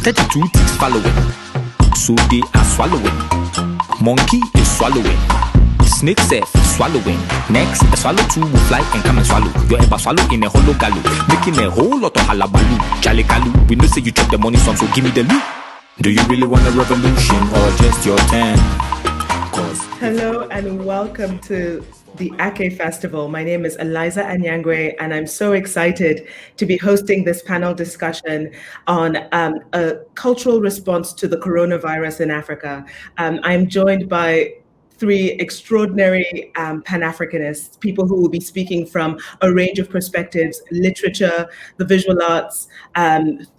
32 ticks following. So they are swallowing. Monkey is swallowing. Snake self swallowing. Next, a swallow 2 will fly and come and swallow. You're ever swallow in a hollow gallow, making a whole lot of halabaloo. Jale kalu, we know say you chop the money some, so give me the loot. Do you really want a revolution or just your turn? Hello and welcome to the Ake Festival. My name is Eliza Anyangwe, and I'm so excited to be hosting this panel discussion on a cultural response to the coronavirus in Africa. I'm joined by 3 extraordinary Pan-Africanists, people who will be speaking from a range of perspectives: literature, the visual arts,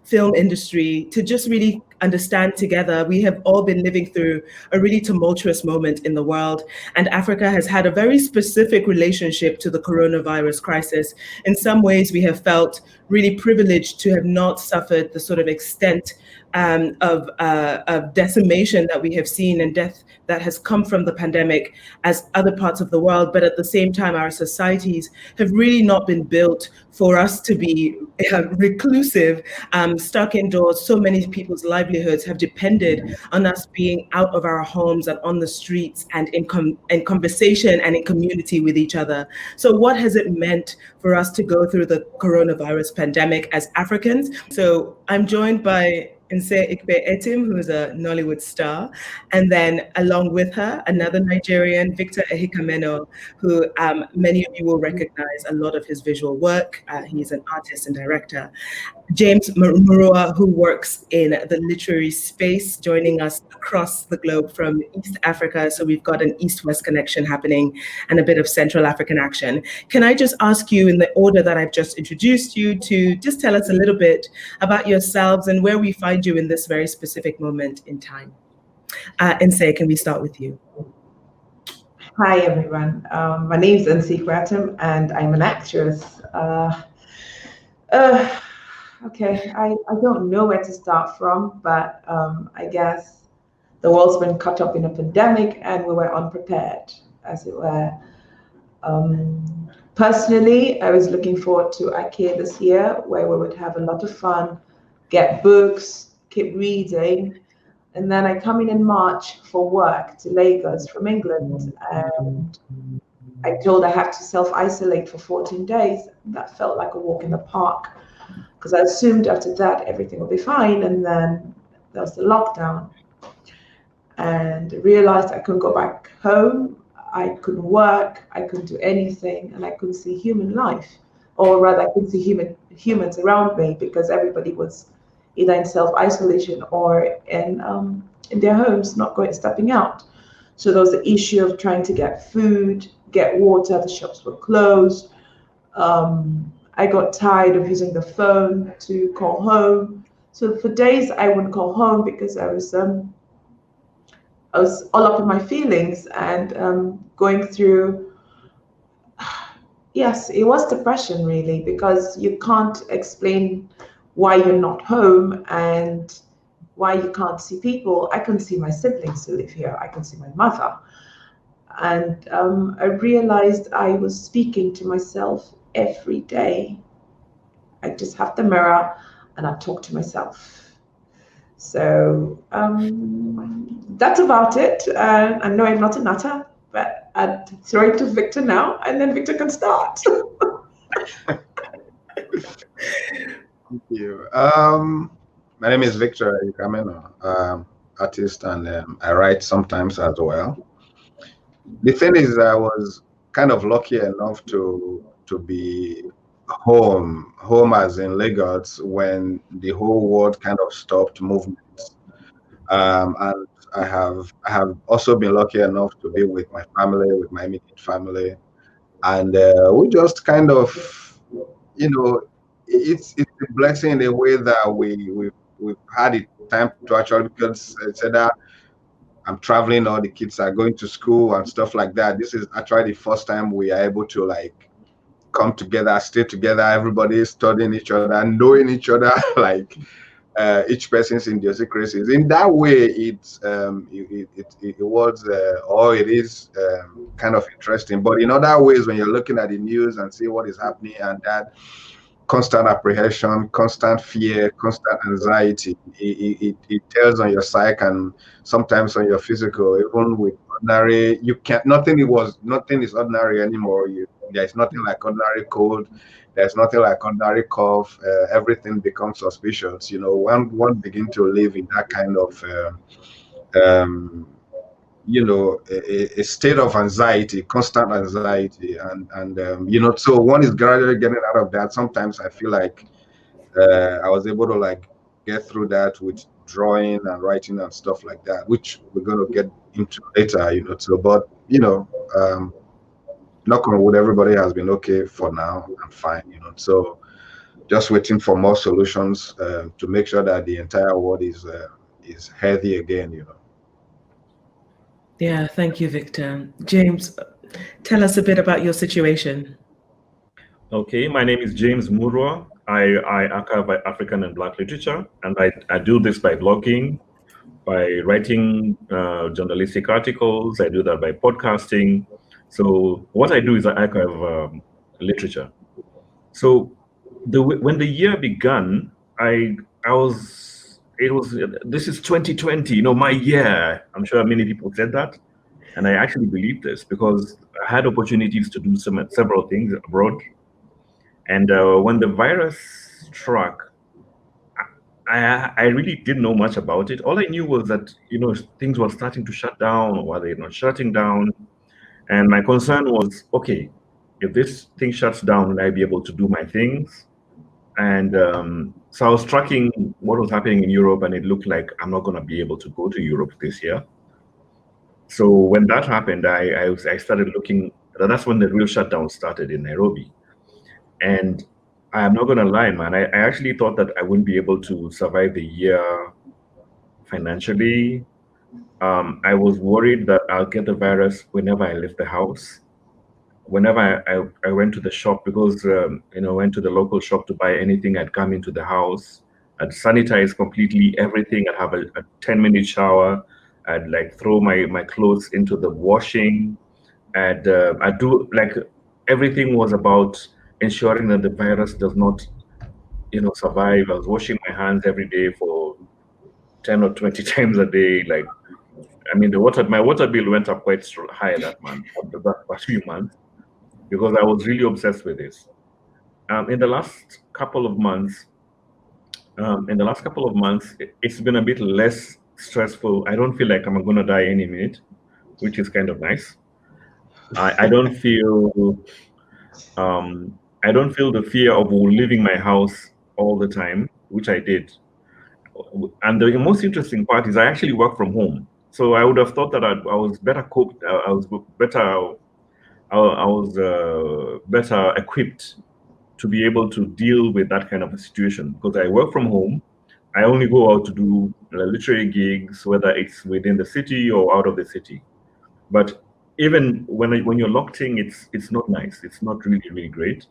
film industry, to just really understand together. We have all been living through a really tumultuous moment in the world, and Africa has had a very specific relationship to the coronavirus crisis. In some ways, we have felt really privileged to have not suffered the sort of extent of decimation that we have seen and death that has come from the pandemic as other parts of the world. But at the same time, our societies have really not been built for us to be reclusive, stuck indoors. So many people's livelihoods have depended on us being out of our homes and on the streets and in conversation and in community with each other. So what has it meant for us to go through the coronavirus pandemic as Africans? So I'm joined by Nse Ikpe-Etim, who is a Nollywood star, and then along with her, another Nigerian, Victor Ehikhamenor, who many of you will recognize a lot of his visual work. He's an artist and director. James Murua, who works in the literary space, joining us across the globe from East Africa. So we've got an East-West connection happening and a bit of Central African action. Can I just ask you, in the order that I've just introduced you, to just tell us a little bit about yourselves and where we find you in this very specific moment in time? Nse, can we start with you? Hi, everyone. My name is Nse Ikpe-Etim, and I'm an actress. Okay, I don't know where to start from, but I guess the world's been caught up in a pandemic and we were unprepared, as it were. Personally, I was looking forward to Ake this year, where we would have a lot of fun, get books, keep reading, and then I come in March for work to Lagos from England, and I told I had to self-isolate for 14 days. That felt like a walk in the park, because I assumed after that everything would be fine, and then there was the lockdown. And realized I couldn't go back home, I couldn't work, I couldn't do anything, and I couldn't see human life. Or rather, I couldn't see humans around me, because everybody was either in self-isolation or in their homes, not stepping out. So there was the issue of trying to get food, get water, the shops were closed. I got tired of using the phone to call home. So for days I wouldn't call home because I was all up in my feelings and going through, yes, it was depression really, because you can't explain why you're not home and why you can't see people. I couldn't see my siblings who live here. I couldn't see my mother. And I realized I was speaking to myself every day. I just have the mirror and I talk to myself. So that's about it. I know I'm not a nutter, but I'd throw it to Victor now, and then Victor can start. Thank you. My name is Victor Ehikhamenor, artist, and I write sometimes as well. The thing is, I was kind of lucky enough to be home as in Lagos, when the whole world kind of stopped movements. And I have also been lucky enough to be with my family, with my immediate family, and we just kind of, it's a blessing in a way that we've had the time to actually, because it's either I'm traveling or the kids are going to school and stuff like that. This is actually the first time we are able to come together, stay together. Everybody is studying each other, knowing each other, each person's idiosyncrasies. In that way, it was or it is kind of interesting. But in other ways, when you're looking at the news and see what is happening and that, constant apprehension, constant fear, constant anxiety. It tells on your psyche and sometimes on your physical. Even with ordinary, you can't. Nothing is ordinary anymore. There's nothing like ordinary cold. There's nothing like ordinary cough. Everything becomes suspicious. One begin to live in that kind of a state of anxiety, constant anxiety, and so one is gradually getting out of that. Sometimes I feel like I was able to like get through that with drawing and writing and stuff like that, which we're going to get into later. But knock on wood, everybody has been okay for now and fine. So just waiting for more solutions to make sure that the entire world is healthy again. Yeah, thank you, Victor. James, tell us a bit about your situation. Okay, my name is James Murua. I archive African and Black literature, and I do this by blogging, by writing journalistic articles. I do that by podcasting. So what I do is I archive literature. So when the year began, this is 2020, my year. I'm sure many people said that. And I actually believe this because I had opportunities to do several things abroad. And when the virus struck, I really didn't know much about it. All I knew was that, things were starting to shut down, or were they not shutting down? And my concern was, okay, if this thing shuts down, will I be able to do my things? And so I was tracking what was happening in Europe, and it looked like I'm not going to be able to go to Europe this year. So when that happened, I started looking. That's when the real shutdown started in Nairobi. And I am not going to lie, man. I actually thought that I wouldn't be able to survive the year financially. I was worried that I'll get the virus whenever I left the house. Whenever I went to the shop, because went to the local shop to buy anything, I'd come into the house, I'd sanitize completely everything, I'd have a 10-minute shower, I'd like throw my clothes into the washing, I'd do like everything was about ensuring that the virus does not survive. I was washing my hands every day for 10 or 20 times a day. Like, I mean, my water bill went up quite high that month, the past few months, because I was really obsessed with this. In the last couple of months, it's been a bit less stressful. I don't feel like I'm going to die any minute, which is kind of nice. I don't feel the fear of leaving my house all the time, which I did. And the most interesting part is I actually work from home. So I would have thought that I was better coped. I was better equipped to be able to deal with that kind of a situation, because I work from home. I only go out to do literary gigs, whether it's within the city or out of the city. But even when you're locked in, it's not nice. It's not really great.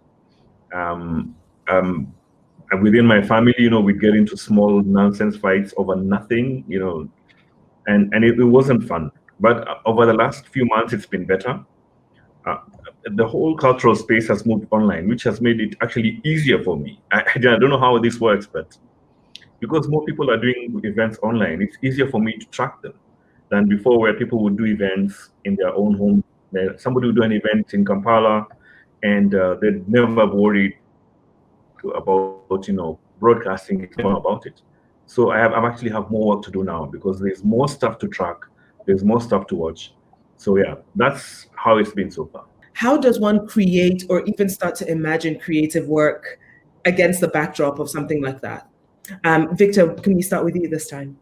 Within my family, we get into small nonsense fights over nothing, and it wasn't fun. But over the last few months, it's been better. The whole cultural space has moved online, which has made it actually easier for me. I don't know how this works, but because more people are doing events online, it's easier for me to track them than before, where people would do events in their own home. Somebody would do an event in Kampala, and they'd never worried about broadcasting about it. So I actually have more work to do now, because there's more stuff to track, there's more stuff to watch. So yeah, that's how it's been so far. How does one create or even start to imagine creative work against the backdrop of something like that? Victor, can we start with you this time?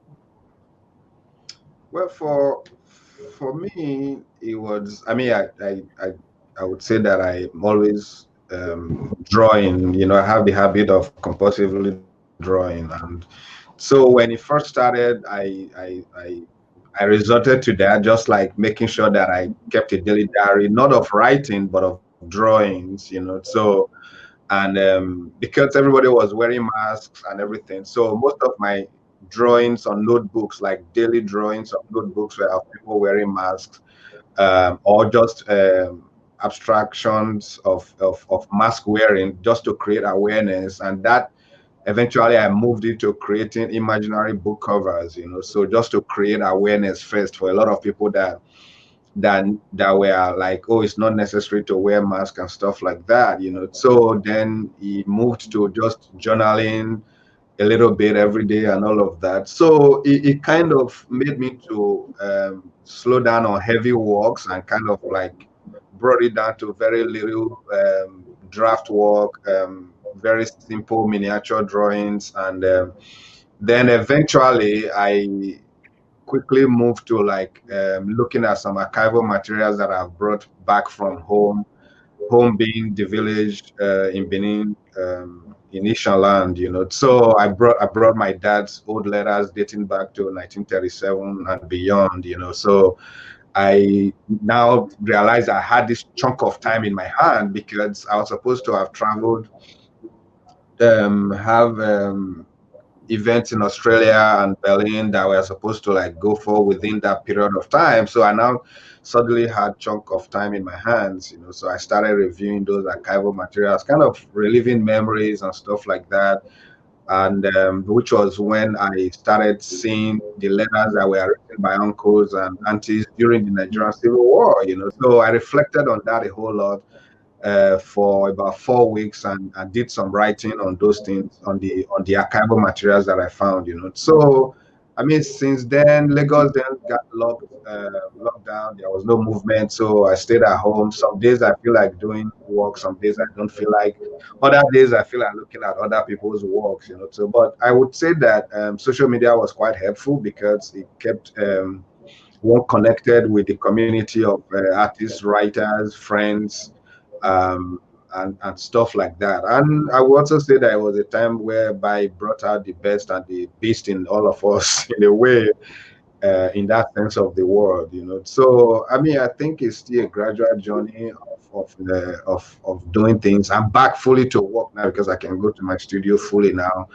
Well, for me, it was. I mean, I would say that I'm always drawing. I have the habit of compulsively drawing, and so when it first started, I resorted to that, just like making sure that I kept a daily diary, not of writing, but of drawings, So, and because everybody was wearing masks and everything, so most of my drawings on notebooks, like daily drawings on notebooks, were of people wearing masks, or just abstractions of mask wearing just to create awareness, and that eventually I moved into creating imaginary book covers, so just to create awareness first for a lot of people that were like, oh, it's not necessary to wear mask and stuff like that, so then he moved to just journaling a little bit every day and all of that. So it kind of made me to slow down on heavy walks and kind of like brought it down to very little draft work, very simple miniature drawings. And then eventually I quickly moved to like looking at some archival materials that I've brought back from home being the village in Benin, in Ishaland, So I brought my dad's old letters dating back to 1937 and beyond, So I now realized I had this chunk of time in my hand because I was supposed to have traveled, have events in Australia and Berlin that were supposed to like go for within that period of time. So I now suddenly had chunk of time in my hands, so I started reviewing those archival materials, kind of reliving memories and stuff like that. And which was when I started seeing the letters that were written by uncles and aunties during the Nigerian Civil War, So I reflected on that a whole lot for about 4 weeks and did some writing on those things, on the archival materials that I found, So I mean, since then Lagos then got locked down. There was no movement, so I stayed at home. Some days I feel like doing work, some days I don't feel like. Other days I feel like looking at other people's works, So, but I would say that social media was quite helpful because it kept one connected with the community of artists, writers, friends, and stuff like that. And I would also say that it was a time whereby it brought out the best and the beast in all of us in a way, in that sense of the word, So I mean, I think it's still a gradual journey of doing things. I'm back fully to work now because I can go to my studio fully now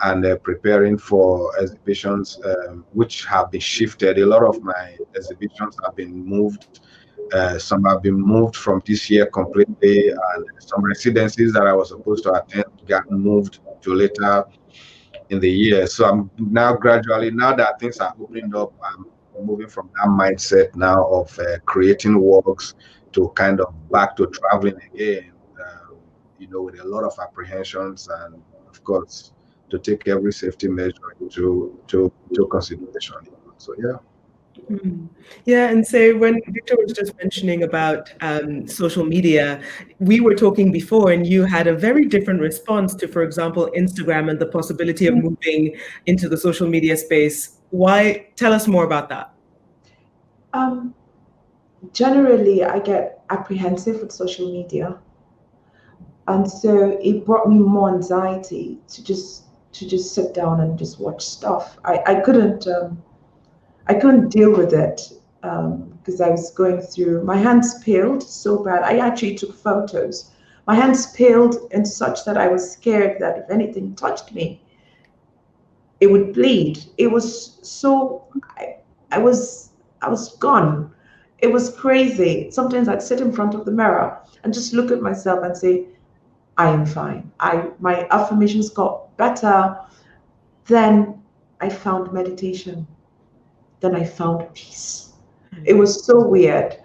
and preparing for exhibitions, which have been shifted. A lot of my exhibitions have been moved. Some have been moved from this year completely, and some residencies that I was supposed to attend got moved to later in the year. So I'm now gradually, now that things are opening up, I'm moving from that mindset now of creating works to kind of back to traveling again, with a lot of apprehensions and, of course, to take every safety measure into consideration. So yeah. Yeah, and so when Victor was just mentioning about social media, we were talking before, and you had a very different response to, for example, Instagram and the possibility of moving into the social media space. Why? Tell us more about that. Generally, I get apprehensive with social media, and so it brought me more anxiety to just sit down and just watch stuff. I couldn't deal with it because I was going through. My hands paled so bad. I actually took photos. My hands paled in such that I was scared that if anything touched me, it would bleed. It was so. I was gone. It was crazy. Sometimes I'd sit in front of the mirror and just look at myself and say, I am fine. My affirmations got better. Then I found meditation. Then I found peace. It was so weird.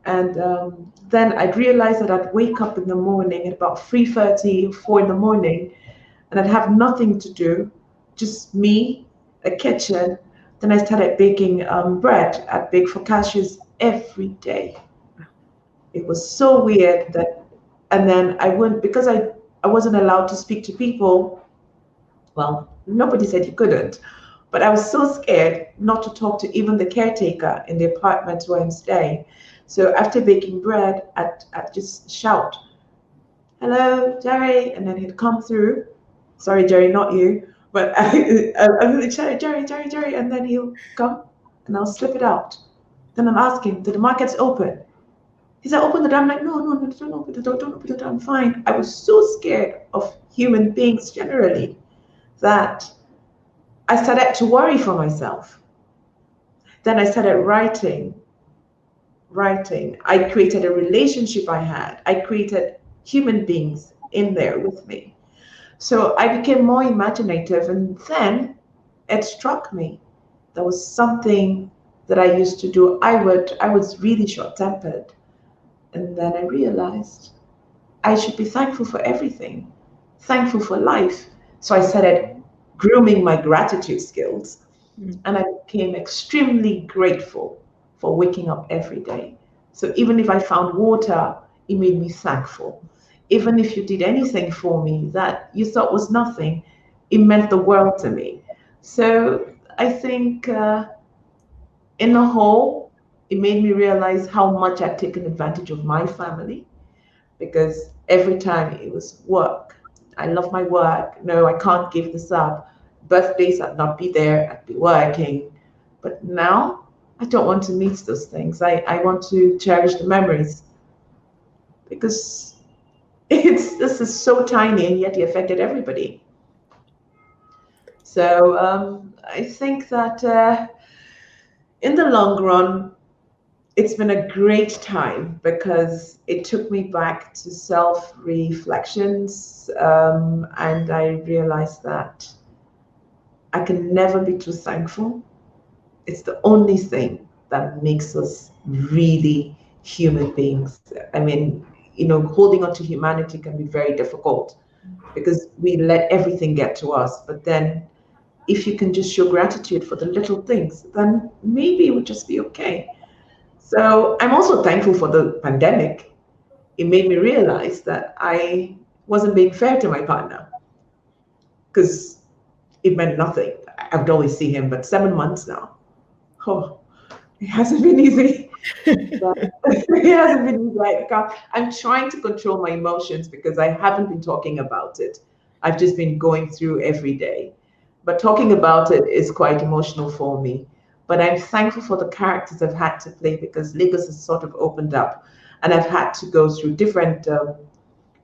And then I'd realize that I'd wake up in the morning at about 3:30, 4 in the morning, and I'd have nothing to do, just me, a kitchen. Then I started baking bread. I'd bake focaccias every day. It was so weird that, and then I wouldn't, because I wasn't allowed to speak to people. Well, nobody said you couldn't, but I was so scared not to talk to even the caretaker in the apartment where I'm staying. So after baking bread, I'd just shout, hello, Jerry, and then he'd come through. Sorry, Jerry, not you. But I'm going to shout, Jerry, and then he'll come and I'll slip it out. Then I'm asking, did the markets open? He said, open the door. I'm like, no, don't open the door, don't open the door, I'm fine. I was so scared of human beings generally that I started to worry for myself. Then I started writing writing. I created a relationship I had. I created human beings in there with me. So I became more imaginative, and then it struck me. There was something that I used to do. I was really short-tempered. And then I realized I should be thankful for everything, thankful for life. So I started grooming my gratitude skills. And I became extremely grateful for waking up every day. So even if I found water, it made me thankful. Even if you did anything for me that you thought was nothing, it meant the world to me. So I think in the whole, it made me realize how much I'd taken advantage of my family, because every time it was work. I love my work. No, I can't give this up. Birthdays, I'd not be there. I'd be working. But now I don't want to miss those things. I want to cherish the memories, because this is so tiny, and yet it affected everybody. So I think that in the long run, it's been a great time, because it took me back to self-reflections, and I realized that I can never be too thankful. It's the only thing that makes us really human beings. I mean, holding on to humanity can be very difficult, because we let everything get to us. But then if you can just show gratitude for the little things, then maybe it would just be okay. So I'm also thankful for the pandemic. It made me realize that I wasn't being fair to my partner, because it meant nothing. I would always see him, but 7 months now, oh, it hasn't been easy. It hasn't been easy. I'm trying to control my emotions, because I haven't been talking about it. I've just been going through every day. But talking about it is quite emotional for me. But I'm thankful for the characters I've had to play, because Lagos has sort of opened up, and I've had to go through different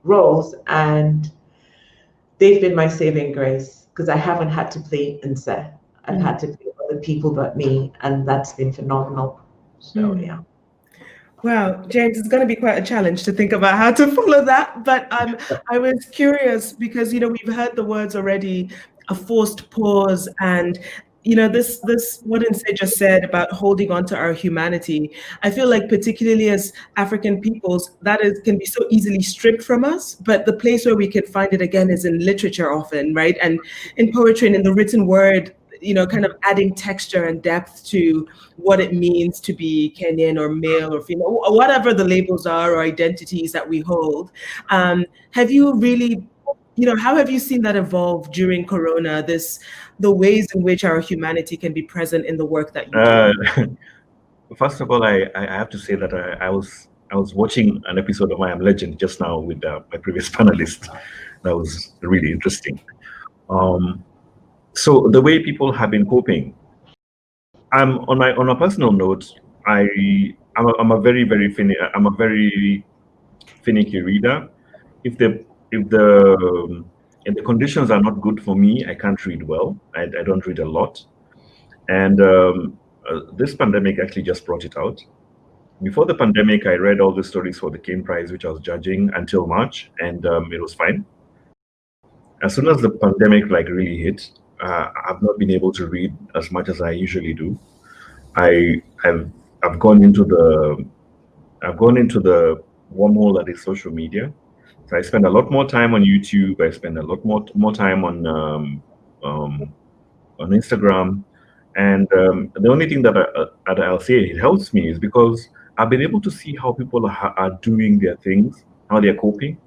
roles, and they've been my saving grace, because I haven't had to play Nse. I've had to play other people but me, and that's been phenomenal. So yeah. Wow, James, it's going to be quite a challenge to think about how to follow that. But I was curious, because we've heard the words already, a forced pause, and this what Nse just said about holding on to our humanity. I feel like, particularly as African peoples, can be so easily stripped from us. But the place where we can find it again is in literature often, right? And in poetry and in the written word, kind of adding texture and depth to what it means to be Kenyan or male or female, or whatever the labels are or identities that we hold. Have you really, how have you seen that evolve during Corona, the ways in which our humanity can be present in the work that you do? First of all, I have to say that I was watching an episode of I Am Legend just now with my previous panelist. That was really interesting. So the way people have been coping, on a personal note, I'm a very finicky reader. If the conditions are not good for me, I can't read well. I don't read a lot, and this pandemic actually just brought it out. Before the pandemic, I read all the stories for the Kane Prize, which I was judging until March, and it was fine. As soon as the pandemic really hit, I've not been able to read as much as I usually do. I've gone into the wormhole that is social media. So I spend a lot more time on YouTube. I spend a lot more time on Instagram, and the only thing that I'll say it helps me is because I've been able to see how people are doing their things, how they're coping.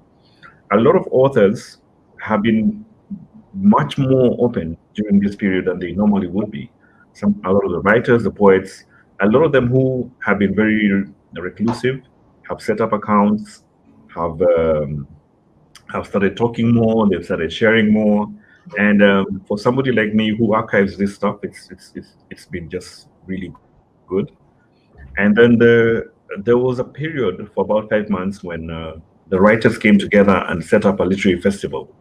A lot of authors have been much more open during this period than they normally would be. A lot of the writers, the poets, a lot of them who have been very reclusive, have set up accounts, have started talking more, they've started sharing more. And for somebody like me who archives this stuff, it's been just really good. And then there was a period for about 5 months when the writers came together and set up a literary festival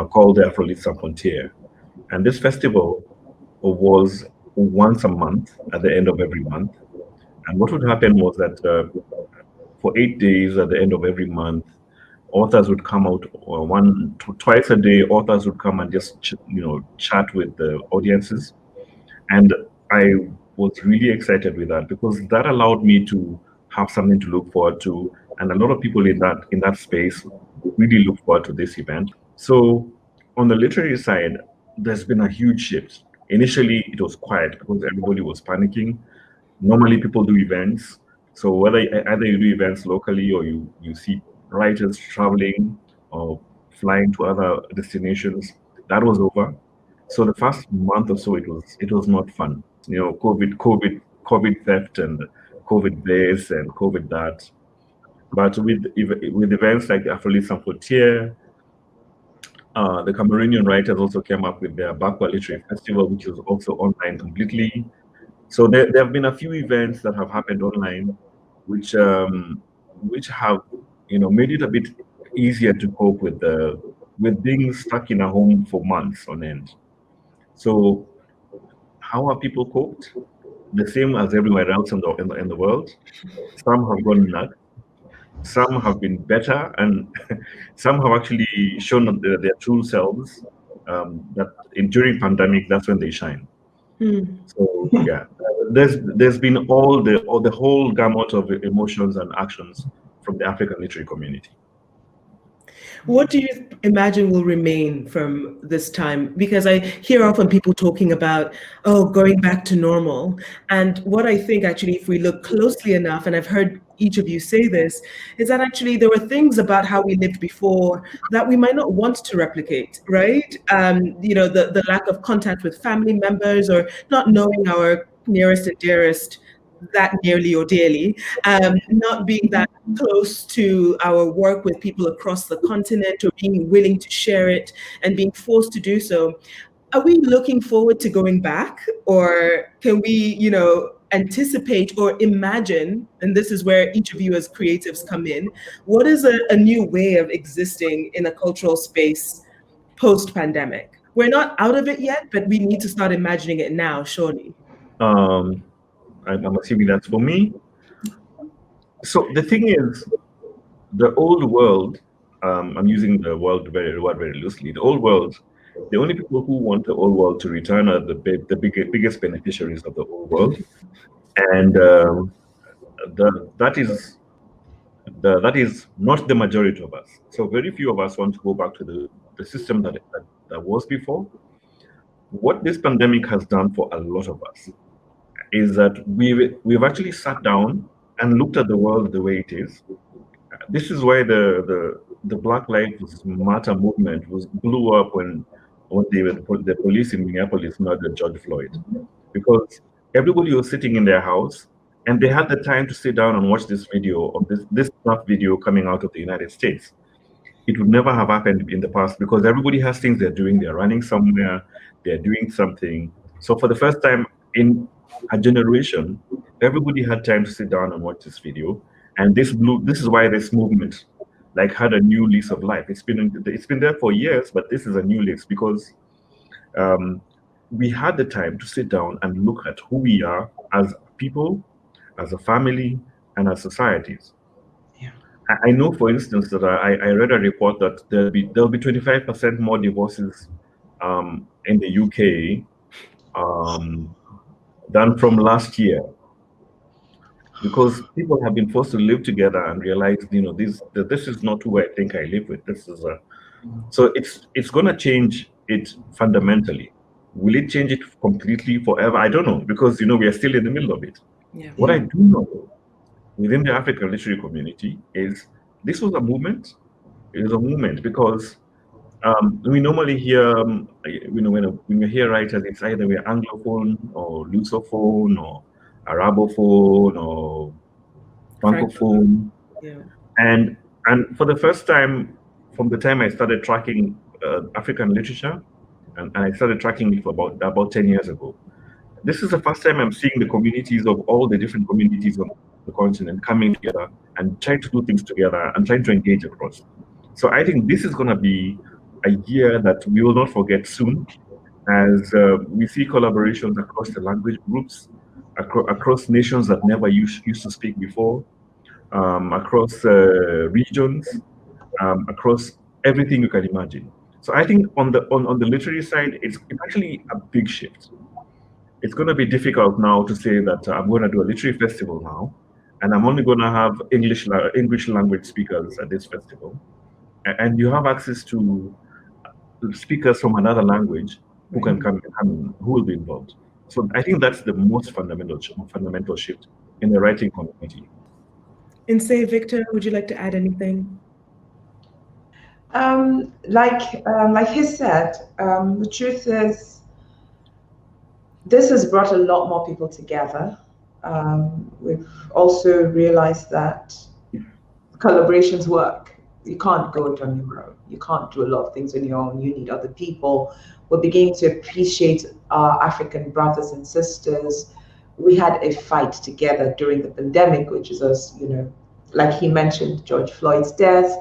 called the Afrolit Frontier. And this festival was once a month, at the end of every month. And what would happen was that for 8 days at the end of every month, authors would come out, or twice a day, authors would come and just chat with the audiences. And I was really excited with that because that allowed me to have something to look forward to. And a lot of people in that space really look forward to this event. So on the literary side, there's been a huge shift. Initially, it was quiet because everybody was panicking. Normally, people do events. So whether either you do events locally or you see writers traveling or flying to other destinations, that was over. So the first month or so, it was not fun. COVID theft and COVID this and COVID that. But with events like the Afrolis Sans Frontières, the Cameroonian writers also came up with their Bakwa Literary Festival, which was also online completely. So there have been a few events that have happened online, which have made it a bit easier to cope with being stuck in a home for months on end. So how have people coped? The same as everywhere else in the world. Some have gone nuts. Some have been better, and some have actually shown their true selves. During pandemic, that's when they shine. So yeah, there's been all the whole gamut of emotions and actions from the African literary community. What do you imagine will remain from this time? Because I hear often people talking about, going back to normal. And what I think actually, if we look closely enough, and I've heard each of you say this, is that actually there were things about how we lived before that we might not want to replicate, right? The lack of contact with family members or not knowing our nearest and dearest that nearly or dearly, not being that close to our work with people across the continent or being willing to share it and being forced to do so. Are we looking forward to going back, or can we, anticipate or imagine, and this is where each of you as creatives come in, what is a new way of existing in a cultural space post-pandemic? We're not out of it yet, but we need to start imagining it now, surely. I'm assuming that's for me. So the thing is, the old world, I'm using the word very loosely. The old world, the only people who want the old world to return are the biggest beneficiaries of the old world, and that is not the majority of us. So very few of us want to go back to the system that was before. What this pandemic has done for a lot of us is that we've actually sat down and looked at the world the way it is. This is why the Black Lives Matter movement blew up when the police in Minneapolis murdered George Floyd, because everybody was sitting in their house and they had the time to sit down and watch this video of this tough video coming out of the United States. It would never have happened in the past because everybody has things they're doing. They're running somewhere. They're doing something. So for the first time in a generation, everybody had time to sit down and watch this video. And this is why this movement had a new lease of life. It's been there for years, but this is a new lease because we had the time to sit down and look at who we are as people, as a family, and as societies. Yeah. I know, for instance, that I read a report that there'll be 25% more divorces in the UK than from last year, because people have been forced to live together and realize, this is not who I think I live with. So it's going to change it fundamentally. Will it change it completely forever? I don't know, because we are still in the middle of it. Yeah. What I do know within the African literary community is this was a movement. It was a movement because we normally hear, when we hear writers, it's either we're Anglophone or Lusophone or Arabophone or Francophone. Yeah. And for the first time, from the time I started tracking African literature, and I started tracking it for about 10 years ago, this is the first time I'm seeing the communities of all the different communities on the continent coming together and trying to do things together and trying to engage across. So I think this is going to be a year that we will not forget soon, as we see collaborations across the language groups, across nations that never used to speak before, across regions, across everything you can imagine. So I think on the literary side, it's actually a big shift. It's going to be difficult now to say that I'm going to do a literary festival now, and I'm only going to have English language speakers at this festival, and you have access to speakers from another language who can come in, who will be involved. So I think that's the most fundamental shift in the writing community. Nse, Victor, would you like to add anything? Like he said, the truth is, this has brought a lot more people together. We've also realized that collaborations work. You can't go it on your own. You can't do a lot of things on your own. You need other people. We're beginning to appreciate our African brothers and sisters. We had a fight together during the pandemic, which is us, like he mentioned, George Floyd's death.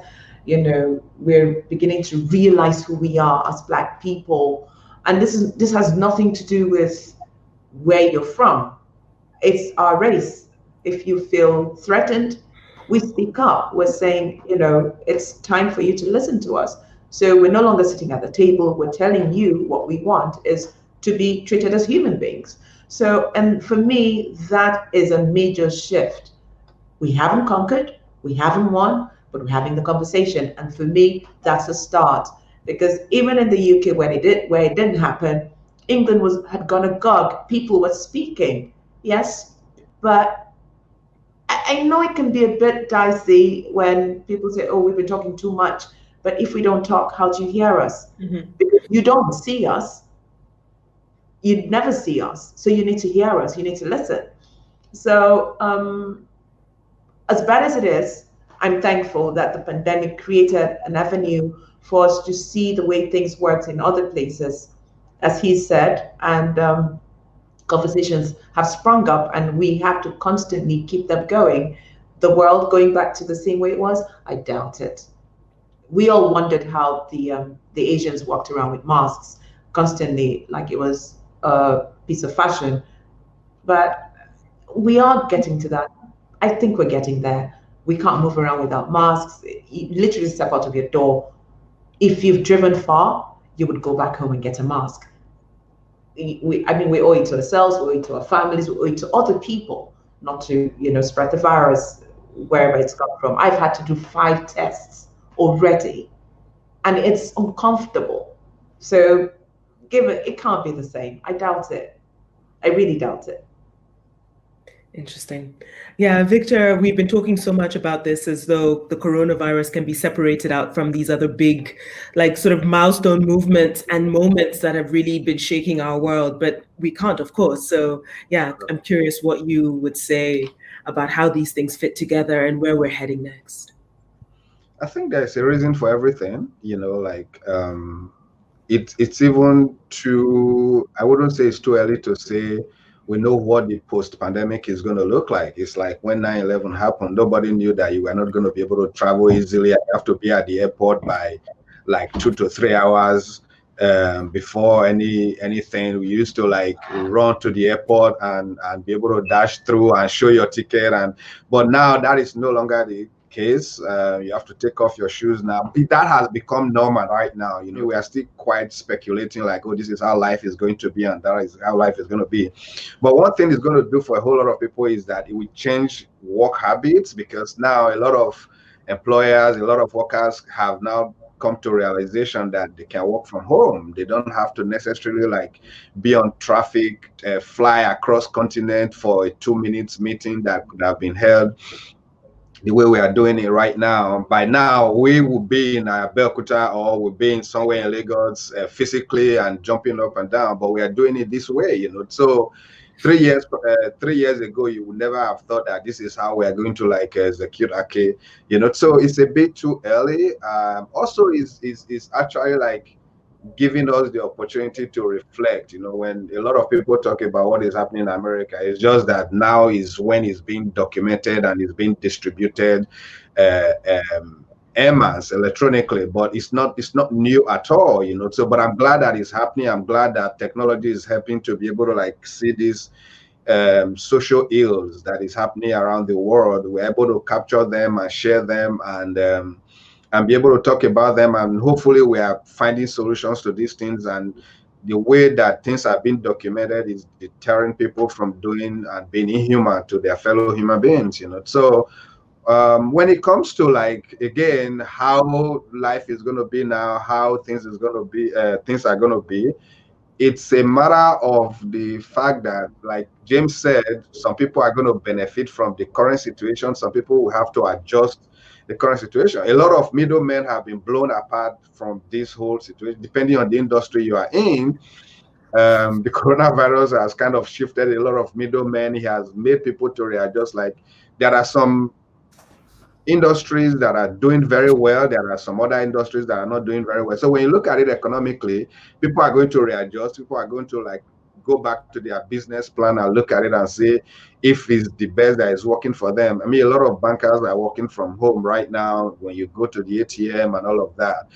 We're beginning to realize who we are as Black people. And this has nothing to do with where you're from. It's our race. If you feel threatened, we speak up. We're saying, it's time for you to listen to us. So we're no longer sitting at the table. We're telling you what we want is to be treated as human beings. So, and for me, that is a major shift. We haven't conquered, we haven't won, but we're having the conversation. And for me, that's a start. Because even in the UK, where it didn't happen, England had gone agog. People were speaking, yes, but I know it can be a bit dicey when people say, "Oh, we've been talking too much." But if we don't talk, how do you hear us? Mm-hmm. Because you don't see us. You never see us, so you need to hear us. You need to listen. So, as bad as it is, I'm thankful that the pandemic created an avenue for us to see the way things worked in other places, as he said, and conversations have sprung up, and we have to constantly keep them going. The world going back to the same way it was, I doubt it. We all wondered how the Asians walked around with masks constantly, like it was a piece of fashion. But we are getting to that. I think we're getting there. We can't move around without masks. You literally step out of your door. If you've driven far, you would go back home and get a mask. We owe it to ourselves, we owe it to our families, we owe it to other people, not to spread the virus wherever it's come from. I've had to do 5 tests already, and it's uncomfortable. So it can't be the same. I doubt it. I really doubt it. Interesting. Yeah, Victor, we've been talking so much about this as though the coronavirus can be separated out from these other big, like sort of milestone movements and moments that have really been shaking our world, but we can't, of course. So yeah, I'm curious what you would say about how these things fit together and where we're heading next. I think there's a reason for everything, it's even too, I wouldn't say it's too early to say we know what the post-pandemic is going to look like. It's like when 9/11 happened, nobody knew that you were not going to be able to travel easily. You have to be at the airport by like 2 to 3 hours before anything. We used to like run to the airport and be able to dash through and show your ticket. But now that is no longer the case. You have to take off your shoes now. That has become normal right now. We are still quite speculating like, oh, this is how life is going to be and that is how life is going to be. But one thing it's going to do for a whole lot of people is that it will change work habits, because now a lot of employers, a lot of workers have now come to realization that they can work from home. They don't have to necessarily like be on traffic, fly across continent for a 2-minute meeting that could have been held the way we are doing it right now. By now, we will be in Abeokuta or we'll be in somewhere in Lagos physically and jumping up and down, but we are doing it this way, So 3 years ago, you would never have thought that this is how we are going to like execute Ake, So it's a bit too early. Also, is actually like giving us the opportunity to reflect. When a lot of people talk about what is happening in America, it's just that now is when it's being documented and it's being distributed electronically, but it's not new at all, So, but I'm glad that it's happening. I'm glad that technology is helping to be able to like see this social ills that is happening around the world. We're able to capture them and share them and be able to talk about them, and hopefully we are finding solutions to these things. And the way that things are being documented is deterring people from doing and being inhuman to their fellow human beings, So when it comes to, like, again, how life is going to be now, how things are going to be, it's a matter of the fact that, like James said, some people are going to benefit from the current situation. Some people will have to adjust the current situation. A lot of middlemen have been blown apart from this whole situation, depending on the industry you are in. The coronavirus has kind of shifted a lot of middlemen. He has made people to readjust. Like, there are some industries that are doing very well. There are some other industries that are not doing very well. So when you look at it economically, people are going to readjust. People are going to, like, go back to their business plan and look at it and see if it's the best that is working for them. I mean, a lot of bankers are working from home right now when you go to the ATM and all of that,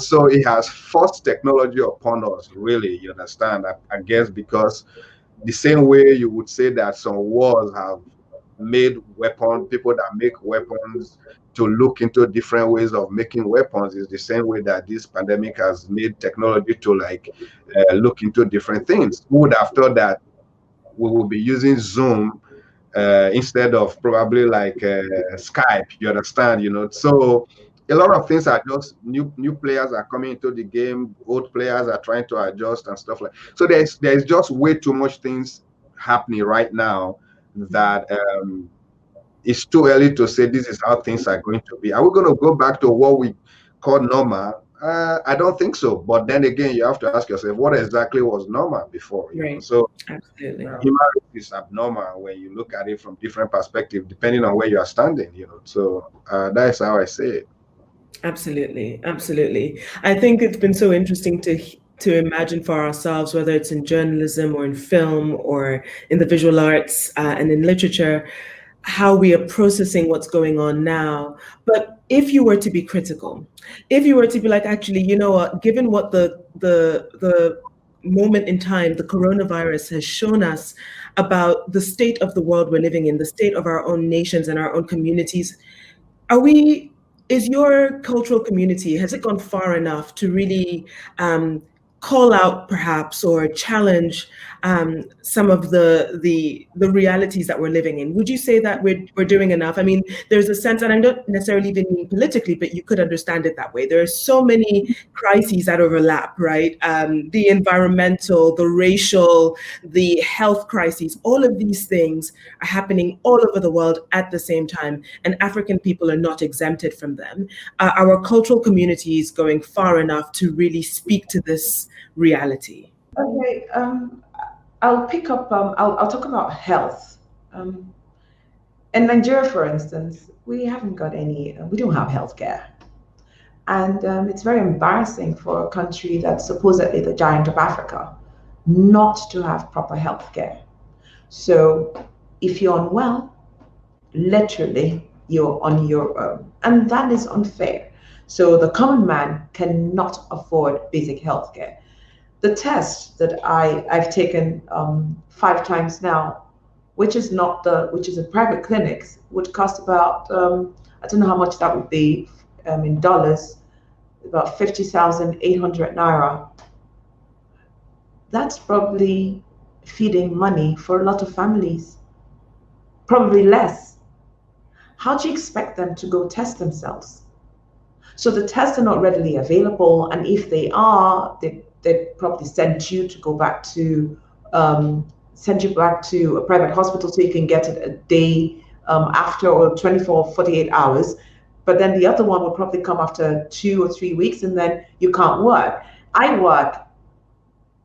so it has forced technology upon us, really, you understand? I guess because the same way you would say that some wars have made weapons, people that make weapons to look into different ways of making weapons, is the same way that this pandemic has made technology to, like, look into different things. Who would have thought that we will be using Zoom instead of probably like Skype, you understand, So a lot of things are just new players are coming into the game, old players are trying to adjust and stuff like. So there's just way too much things happening right now that it's too early to say this is how things are going to be. Are we going to go back to what we call normal? I don't think so. But then again, you have to ask yourself, what exactly was normal before? Right. So absolutely, human race is abnormal when you look at it from different perspectives, depending on where you are standing. So that's how I say it. Absolutely. I think it's been so interesting to imagine for ourselves, whether it's in journalism or in film or in the visual arts and in literature, how we are processing what's going on now. But if you were to be critical, if you were to be like, actually, you know what, given what the moment in time the coronavirus has shown us about the state of the world we're living in, the state of our own nations and our own communities, is your cultural community, has it gone far enough to really call out perhaps or challenge some of the realities that we're living in? Would you say that we're doing enough? I mean, there's a sense, and I don't necessarily even mean politically, but you could understand it that way. There are so many crises that overlap, right? The environmental, the racial, the health crises, all of these things are happening all over the world at the same time, and African people are not exempted from them. Our cultural community is going far enough to really speak to this reality. Okay, I'll pick up. I'll talk about health. In Nigeria, for instance, we haven't got any. We don't have healthcare, and it's very embarrassing for a country that's supposedly the giant of Africa not to have proper healthcare. So, if you're unwell, literally you're on your own, and that is unfair. So the common man cannot afford basic healthcare. The test that I've taken 5 times now, which is in private clinics, would cost about I don't know how much that would be in dollars, about 50,800 naira. That's probably feeding money for a lot of families, probably less. How do you expect them to go test themselves? So the tests are not readily available, and if they are, they'd probably send you back to a private hospital so you can get it a day after, or 24, 48 hours. But then the other one will probably come after 2 or 3 weeks, and then you can't work. I work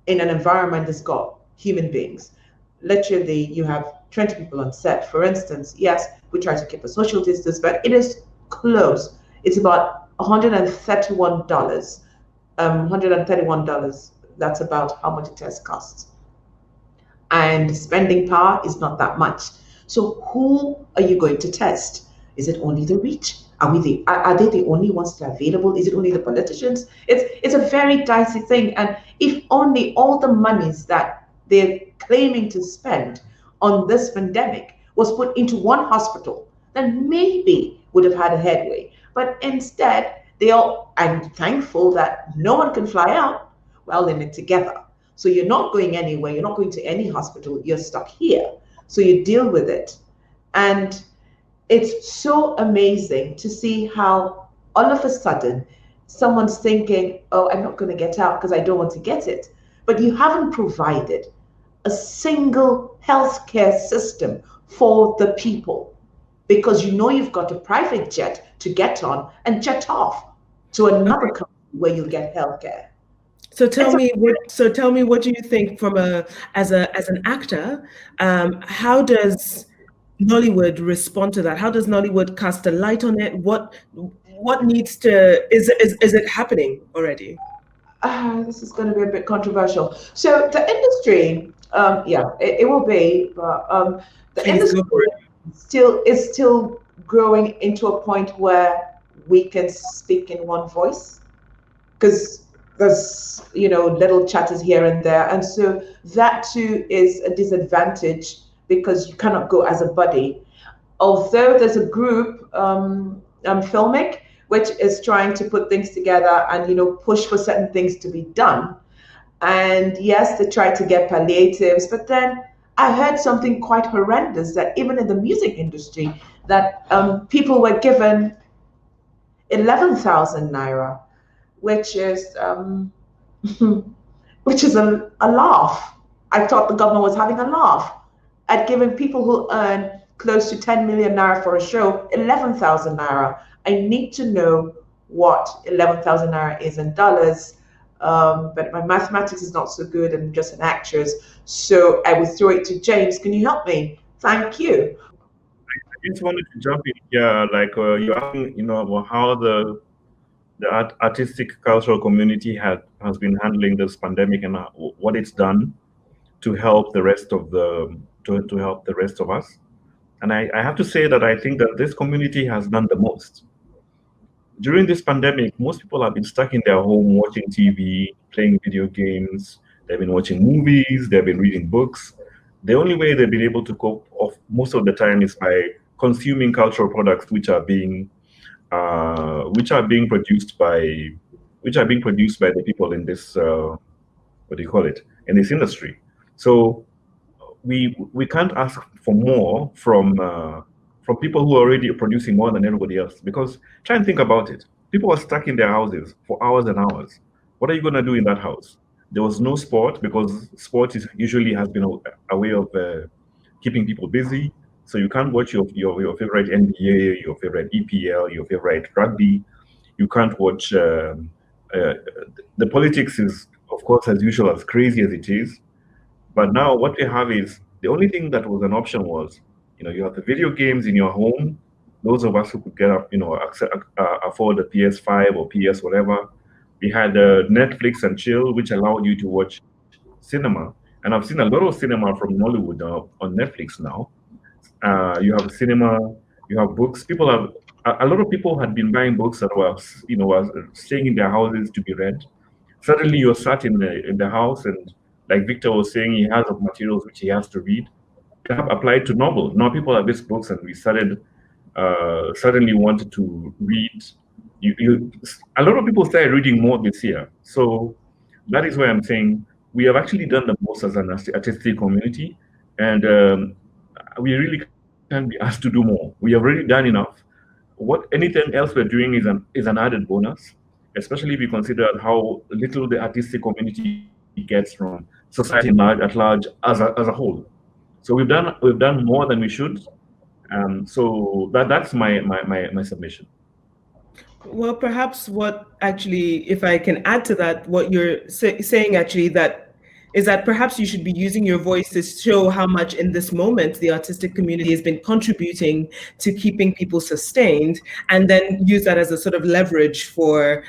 in an environment that's got human beings. Literally, you have 20 people on set, for instance. Yes, we try to keep a social distance, but it is close. It's about $131. $131. That's about how much a test costs. And spending power is not that much. So who are you going to test? Is it only the rich? Are they the only ones that are available? Is it only the politicians? It's a very dicey thing. And if only all the monies that they're claiming to spend on this pandemic was put into one hospital, then maybe would have had a headway. But instead, I'm thankful that no one can fly out. Well, in it together. So you're not going anywhere. You're not going to any hospital. You're stuck here. So you deal with it. And it's so amazing to see how all of a sudden someone's thinking, oh, I'm not going to get out because I don't want to get it. But you haven't provided a single healthcare system for the people, because you know you've got a private jet to get on and jet off to another country where you'll get healthcare. So tell me what do you think as an actor, how does Nollywood respond to that? How does Nollywood cast a light on it? What needs to is it happening already? This is going to be a bit controversial. So the industry, it will be, but the industry is still growing into a point where we can speak in one voice, because there's little chatters here and there, and so that too is a disadvantage because you cannot go as a body. Although there's a group, Filmic, which is trying to put things together and push for certain things to be done. And yes, they try to get palliatives, but then I heard something quite horrendous, that even in the music industry, that people were given 11,000 naira, which is a laugh. I thought the government was having a laugh at giving people who earn close to 10 million naira for a show 11,000 naira. I need to know what 11,000 naira is in dollars, but my mathematics is not so good, and I'm just an actress. So I will throw it to James. Can you help me? Thank you. I just wanted to jump in here, you're asking, about how the artistic cultural community has been handling this pandemic and what it's done to help the rest of to help the rest of us. And I have to say that I think that this community has done the most. During this pandemic, most people have been stuck in their home watching TV, playing video games, they've been watching movies, they've been reading books. The only way they've been able to cope most of the time is by consuming cultural products which are being produced by the people in this in this industry. So we can't ask for more from people who are already producing more than everybody else, because try and think about it. People are stuck in their houses for hours and hours. What are you going to do in that house? There was no sport, because sport usually has been a way of keeping people busy. So you can't watch your favorite NBA, your favorite EPL, your favorite rugby. You can't watch. The politics is, of course, as usual, as crazy as it is. But now what we have is, the only thing that was an option was, you have the video games in your home. Those of us who could get up, afford a PS5 or PS whatever. We had Netflix and chill, which allowed you to watch cinema. And I've seen a lot of cinema from Nollywood on Netflix now. You have cinema, you have books. A lot of people had been buying books that were staying in their houses to be read. Suddenly you're sat in the house, and like Victor was saying, he has materials which he has to read. They have applied to novel. Now people have these books, and we suddenly wanted to read. A lot of people started reading more this year. So that is why I'm saying we have actually done the most as an artistic community, and we really can't be asked to do more. We have already done enough. Anything else we're doing is an added bonus, especially if you consider how little the artistic community gets from society at large as a whole. So we've done more than we should. So that's my submission. Well, perhaps what actually, if I can add to that, what you're saying actually is that perhaps you should be using your voice to show how much in this moment the artistic community has been contributing to keeping people sustained, and then use that as a sort of leverage to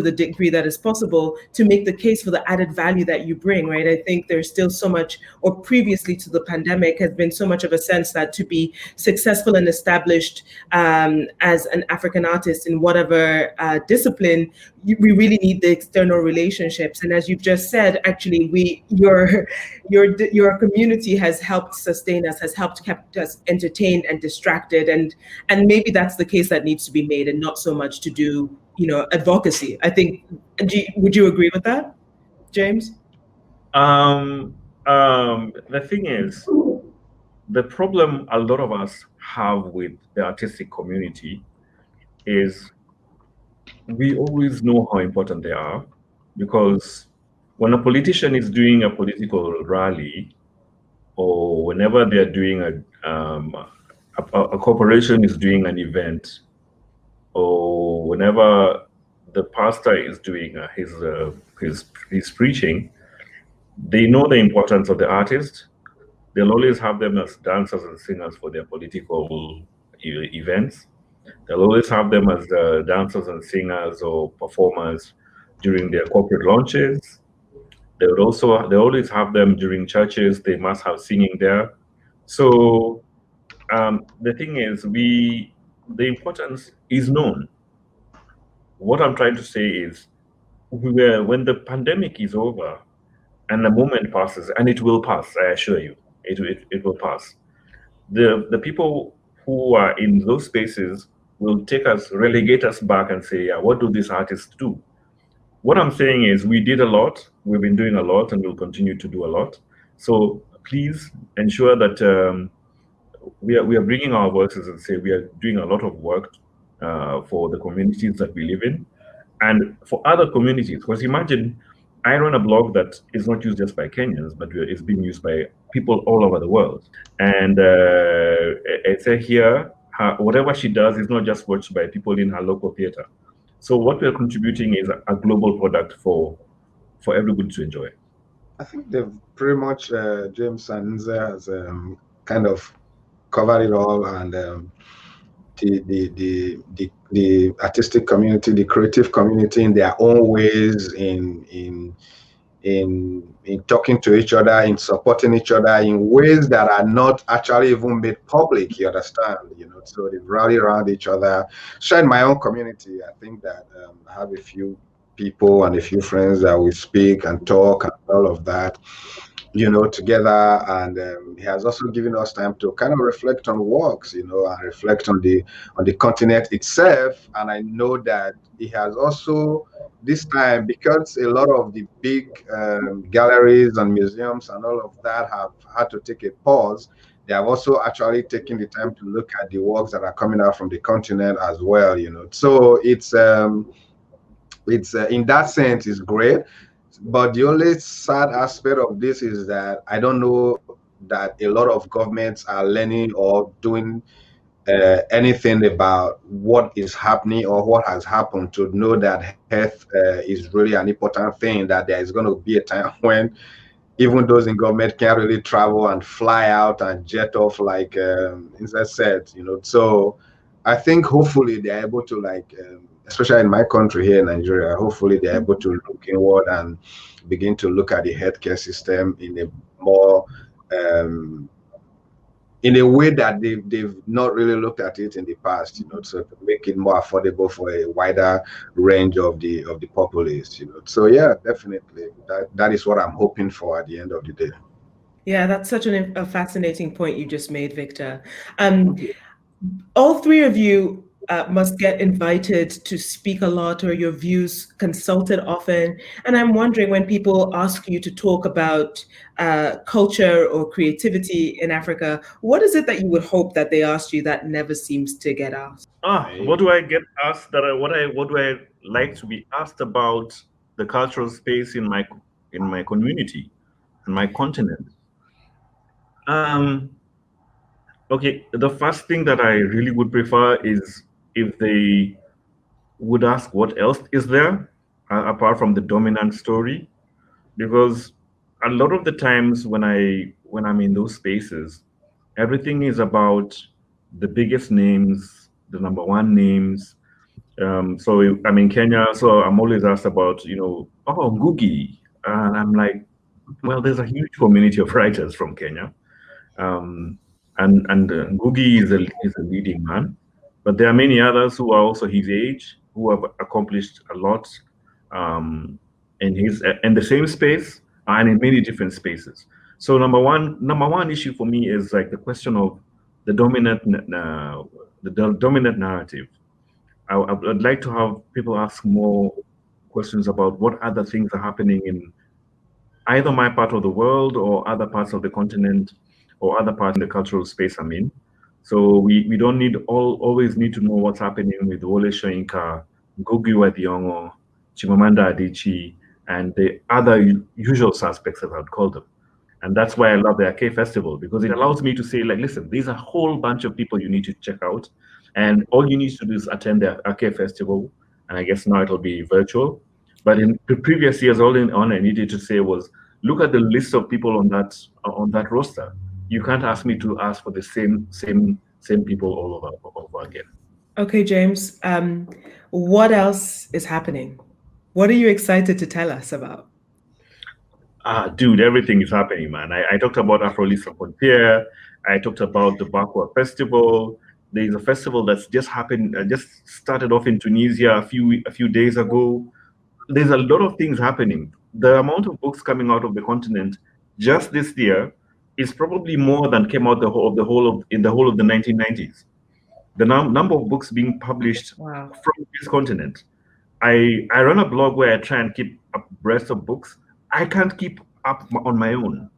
the degree that is possible, to make the case for the added value that you bring, right? I think there's still so much, or previously to the pandemic, has been so much of a sense that to be successful and established as an African artist in whatever discipline, we really need the external relationships. And as you've just said, actually, your community has helped sustain us, has helped kept us entertained and distracted, and maybe that's the case that needs to be made, and not so much to do, advocacy. I think. Would you agree with that, James? The thing is, the problem a lot of us have with the artistic community is we always know how important they are, because when a politician is doing a political rally, or whenever they're doing a corporation is doing an event, or whenever the pastor is doing his preaching, they know the importance of the artist. They'll always have them as dancers and singers for their political events. They'll always have them as the dancers and singers or performers during their corporate launches. They always have them during churches. They must have singing there. So the thing is, the importance is known. What I'm trying to say is, when the pandemic is over and the moment passes, and it will pass, I assure you, it will pass. The people who are in those spaces will relegate us back and say, yeah, what do these artists do? What I'm saying is, we did a lot, we've been doing a lot, and we'll continue to do a lot. So please ensure that we are bringing our voices and say we are doing a lot of work for the communities that we live in, and for other communities. Because imagine, I run a blog that is not used just by Kenyans, but it's being used by people all over the world. And Nse here, whatever she does is not just watched by people in her local theater. So what we're contributing is a global product for everybody to enjoy. I think they've pretty much, James and Nse has kind of covered it all, and the artistic community, the creative community, in their own ways, in talking to each other, in supporting each other in ways that are not actually even made public, you understand, so they rally around each other. So in my own community, I think that I have a few people and a few friends that we speak and talk and all of that, together, and he has also given us time to kind of reflect on works, and reflect on the continent itself. And I know that he has also this time, because a lot of the big galleries and museums and all of that have had to take a pause, they have also actually taken the time to look at the works that are coming out from the continent as well, so it's in that sense, it's great. But the only sad aspect of this is that I don't know that a lot of governments are learning or doing anything about what is happening or what has happened, to know that health is really an important thing, that there is going to be a time when even those in government can't really travel and fly out and jet off, like Nse said, So I think hopefully they're able to, especially in my country here in Nigeria, hopefully they're able to look inward and begin to look at the healthcare system in a more in a way that they've not really looked at it in the past, so to make it more affordable for a wider range of the populace, So yeah, definitely that is what I'm hoping for at the end of the day. Yeah, that's such a fascinating point you just made, Victor. All three of you must get invited to speak a lot, or your views consulted often. And I'm wondering, when people ask you to talk about culture or creativity in Africa, what is it that you would hope that they asked you that never seems to get asked? What do I get asked? What do I like to be asked about the cultural space in my community, in my continent? Okay, the first thing that I really would prefer is if they would ask what else is there apart from the dominant story, because a lot of the times when I'm in those spaces, everything is about the biggest names, the number one names. So I'm in Kenya, so I'm always asked about, Ngugi, and I'm like, well, there's a huge community of writers from Kenya. And Ngugi is a leading man, but there are many others who are also his age, who have accomplished a lot in the same space, and in many different spaces. So number one issue for me is like the question of the dominant narrative. I'd like to have people ask more questions about what other things are happening in either my part of the world or other parts of the continent or other parts in the cultural space I'm in. So we don't always need to know what's happening with Wole Soyinka, Ngugi wa Thiong'o, Chimamanda Adichie, and the other usual suspects, as I'd call them. And that's why I love the Arcade Festival, because it allows me to say, like, listen, there's a whole bunch of people you need to check out. And all you need to do is attend the Arcade Festival. And I guess now it'll be virtual. But in the previous years, all I needed to say was, look at the list of people on that roster. You can't ask me to ask for the same people all over again. Okay, James. What else is happening? What are you excited to tell us about? Dude, everything is happening, man. I talked about Afro-Lisa Frontier. I talked about the Bakwa Festival. There's a festival that's just happened, just started off in Tunisia a few days ago. There's a lot of things happening. The amount of books coming out of the continent just this year is probably more than came out in the whole of the 1990s. The number of books being published from this continent. I run a blog where I try and keep abreast of books. I can't keep up on my own.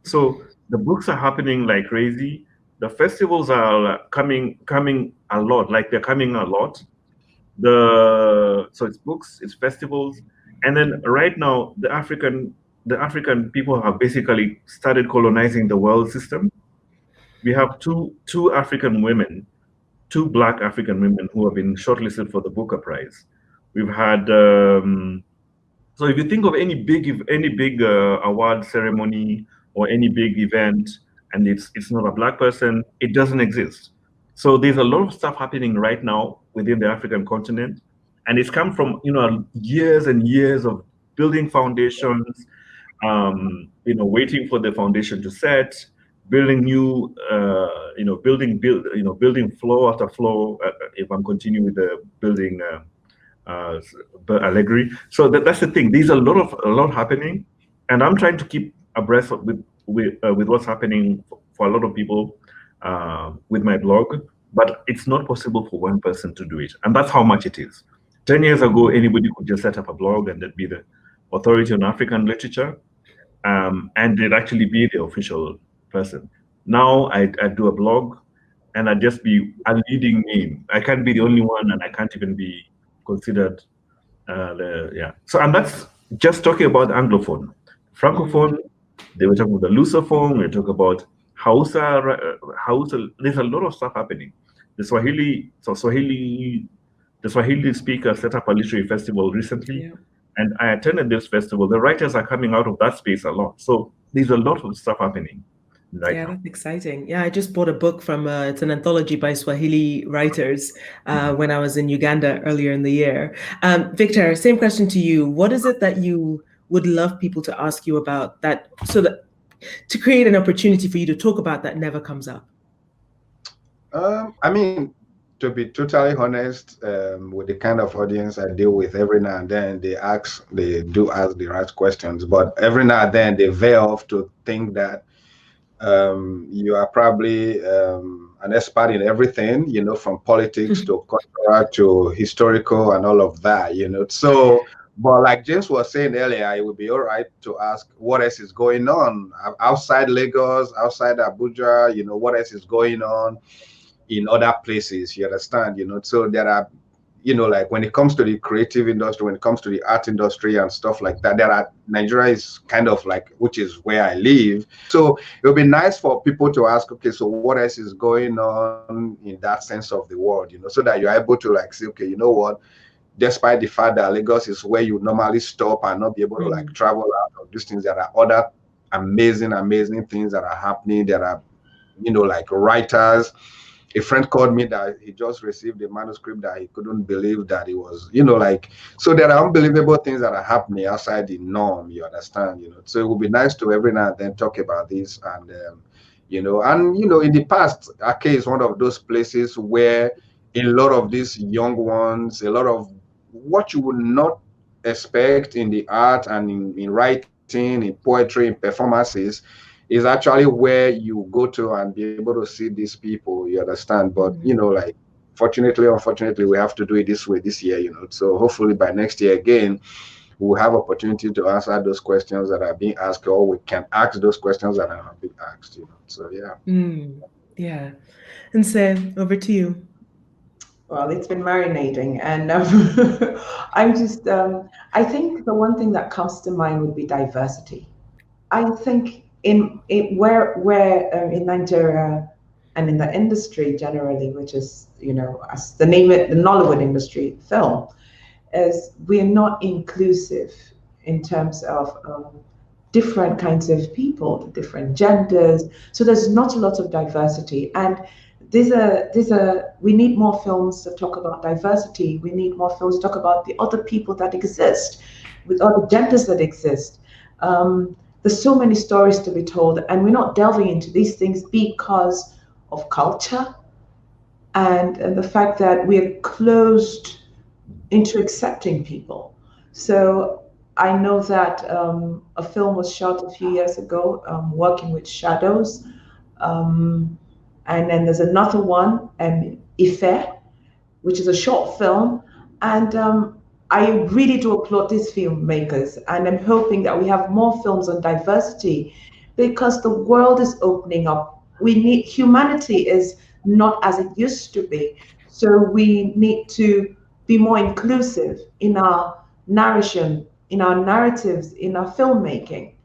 So the books are happening like crazy. The festivals are coming a lot, like they're coming a lot. So it's books, it's festivals, and then right now the African people have basically started colonizing the world system. We have two African women, two Black African women who have been shortlisted for the Booker Prize. We've had so if you think of any big award ceremony or any big event, and it's not a Black person, it doesn't exist. So there's a lot of stuff happening right now within the African continent, and it's come from years and years of building foundations, waiting for the foundation to set, building new, building floor after floor. If I'm continuing with the building allegory, so that's the thing. There's a lot happening, and I'm trying to keep abreast with what's happening for a lot of people with my blog, but it's not possible for one person to do it, and that's how much it is. 10 years ago, anybody could just set up a blog and that'd be the authority on African literature, and they'd actually be the official person. Now I do a blog, and I'd just be a leading name. I can't be the only one, and I can't even be considered So, and that's just talking about Anglophone. Francophone, they were talking about the Lusophone, we talk about Hausa. There's a lot of stuff happening. The Swahili speaker set up a literary festival recently, and I attended this festival. The writers are coming out of that space a lot. So there's a lot of stuff happening right now. That's exciting. I just bought a book from, it's an anthology by Swahili writers when I was in Uganda earlier in the year. Victor, same question to you. What is it that you would love people to ask you about that, so that to create an opportunity for you to talk about that never comes up? I mean, to be totally honest, with the kind of audience I deal with, every now and then they do ask the right questions, but every now and then they veer off to think that you are probably an expert in everything, from politics to cultural to historical and all of that, So, but like James was saying earlier, it would be all right to ask what else is going on outside Lagos, outside Abuja, what else is going on in other places, you understand, So there are, like when it comes to the creative industry, when it comes to the art industry and stuff like that, Nigeria is kind of like, which is where I live. So it would be nice for people to ask, okay, so what else is going on in that sense of the world, so that you're able to like say, okay, you know what, despite the fact that Lagos is where you normally stop and not be able to like travel out of these things, there are other amazing things that are happening. There are, like writers. A friend called me that he just received a manuscript that he couldn't believe that it was, so there are unbelievable things that are happening outside the norm, you understand, So it would be nice to every now and then talk about this. And, in the past, Ake is one of those places where a lot of these young ones, a lot of what you would not expect in the art and in writing in poetry, in performances, is actually where you go to and be able to see these people, you understand? But, you know, like, fortunately, unfortunately, we have to do it this way this year, you know. So hopefully by next year again, we'll have opportunity to answer those questions that are being asked, or we can ask those questions that are being asked, you know. So, yeah. Yeah. And Nse, over to you. Well, it's been marinating, and I'm just, I think the one thing that comes to mind would be diversity. I think where in Nigeria and in the industry generally, which is, you know, as the name it, the Nollywood industry, film, is we're not inclusive in terms of different kinds of people, different genders. So there's not a lot of diversity, and we need more films to talk about diversity. We need more films to talk about the other people that exist, with other genders that exist. There's so many stories to be told, and we're not delving into these things because of culture and the fact that we're closed into accepting people. So I know that a film was shot a few years ago, working with shadows. And then there's another one, Ife, which is a short film. And I really do applaud these filmmakers. And I'm hoping that we have more films on diversity because the world is opening up. Humanity is not as it used to be. So we need to be more inclusive in our narration, in our narratives, in our filmmaking,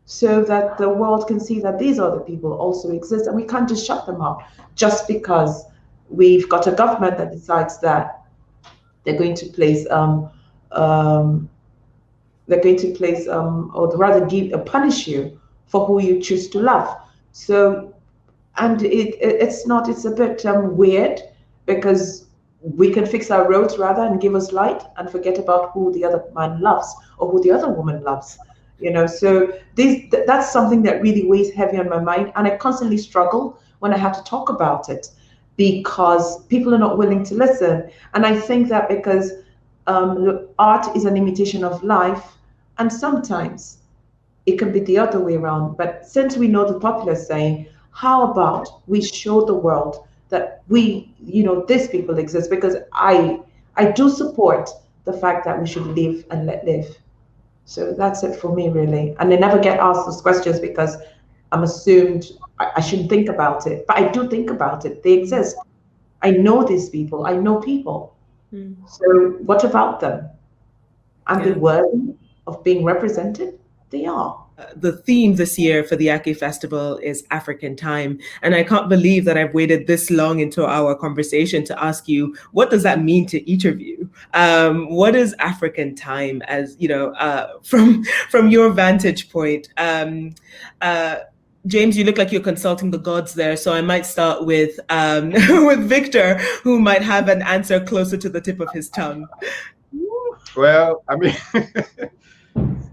so that the world can see that these other people also exist, and we can't just shut them up just because we've got a government that decides that they're going to place or rather punish you for who you choose to love. So, and it's a bit weird because we can fix our roads rather and give us light and forget about who the other man loves or who the other woman loves. You know, so that's something that really weighs heavy on my mind, and I constantly struggle when I have to talk about it because people are not willing to listen. And I think that because art is an imitation of life, and sometimes it can be the other way around. But since we know the popular saying, how about we show the world that these people exist? Because I do support the fact that we should live and let live. So that's it for me, really. And I never get asked those questions because I'm assumed I shouldn't think about it. But I do think about it. They exist. I know these people. I know people. So what about them? Are they worthy of being represented? They are. The theme this year for the Ake Festival is African time. And I can't believe that I've waited this long into our conversation to ask you, what does that mean to each of you? What is African time, as you know, from your vantage point? James, you look like you're consulting the gods there, so I might start with with Victor, who might have an answer closer to the tip of his tongue. Well, I mean,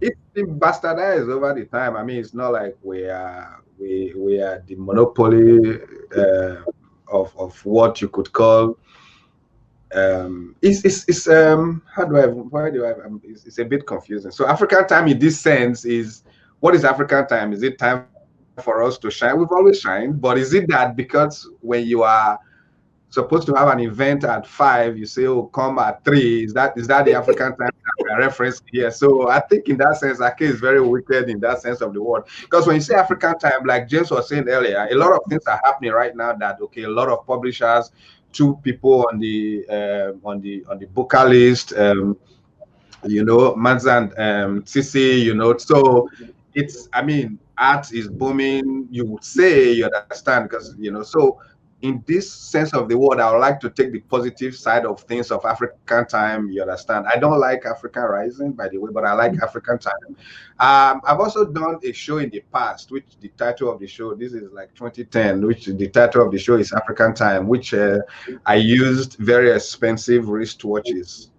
it's been bastardized over the time. I mean, it's not like we are the monopoly of what you could call. It's it's a bit confusing. So African time in this sense is, what is African time? Is it time for us to shine? We've always shined, but is it that because when you are supposed to have an event at 5, you say, oh, come at 3? Is that the African time that we are referencing here? So I think in that sense, Ake is very wicked in that sense of the word. Because when you say African time, like James was saying earlier, a lot of things are happening right now that, okay, a lot of publishers, 2 people on the booker list, Manza and Sisi, so it's, I mean, art is booming, you would say, you understand, because, so in this sense of the word, I would like to take the positive side of things of African time, you understand. I don't like African Rising, by the way, but I like African time. I've also done a show in the past, which the title of the show, this is like 2010, which the title of the show is African Time, which I used very expensive wristwatches,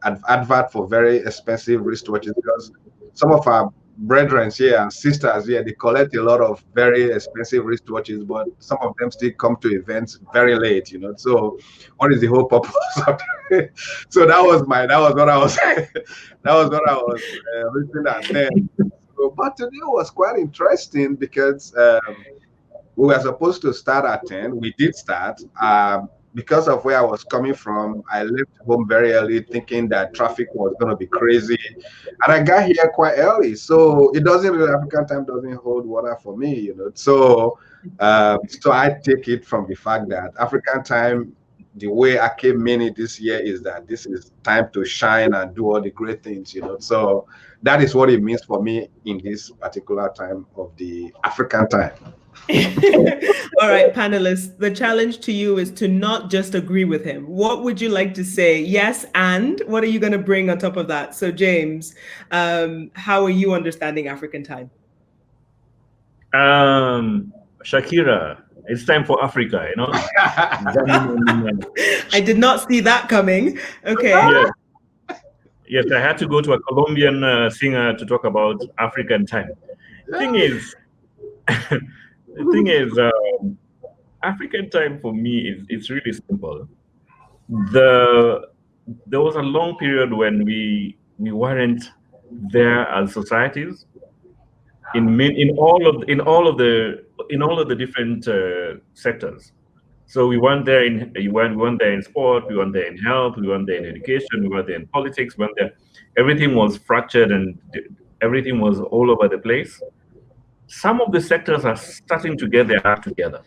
advert for very expensive wristwatches, because some of our brethren here and sisters here, they collect a lot of very expensive wristwatches, but some of them still come to events very late, So what is the whole purpose of it? So that was what I was looking at then. So, but today was quite interesting because we were supposed to start at 10. We did start. Because of where I was coming from, I left home very early thinking that traffic was going to be crazy. And I got here quite early. So African time doesn't hold water for me, So so I take it from the fact that African time, the way I came in it this year is that this is time to shine and do all the great things, So that is what it means for me in this particular time of the African time. All right, panelists, the challenge to you is to not just agree with him. What would you like to say? Yes, and what are you going to bring on top of that? So, James, how are you understanding African time? Shakira, it's time for Africa, I did not see that coming. Okay. Yes, I had to go to a Colombian singer to talk about African time. The thing is, African time for me it's really simple. There was a long period when we weren't there as societies in all of the different sectors. So we weren't there we weren't there in sport, we weren't there in health, we weren't there in education, we weren't there in politics, we weren't there. Everything was fractured and everything was all over the place. Some of the sectors are starting to get their act together.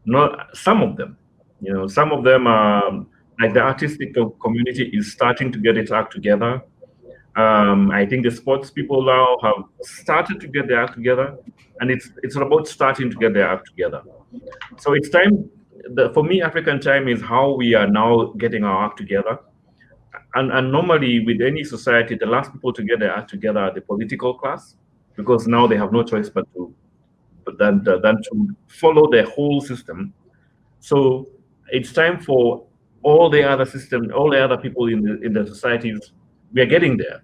Not some of them, some of them are like the artistic community is starting to get its act together. I think the sports people now have started to get their act together, and it's about starting to get their act together. So it's time. For me, African time is how we are now getting our act together. And normally with any society, the last people to get their act together are the political class, because now they have no choice but than to follow the whole system. So it's time for all the other people in the societies. We are getting there.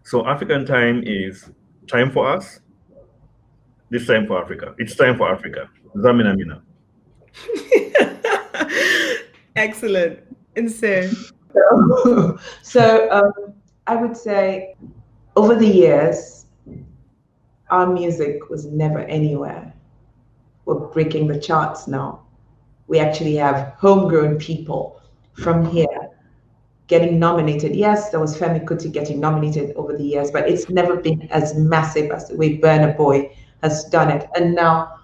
So African time is time for us. This time for Africa. It's time for Africa. Zamina Mina. Excellent. Insane. So I would say over the years, our music was never anywhere. We're breaking the charts now. We actually have homegrown people from here getting nominated. Yes, there was Femi Kuti getting nominated over the years, but it's never been as massive as the way Burna Boy has done it. And now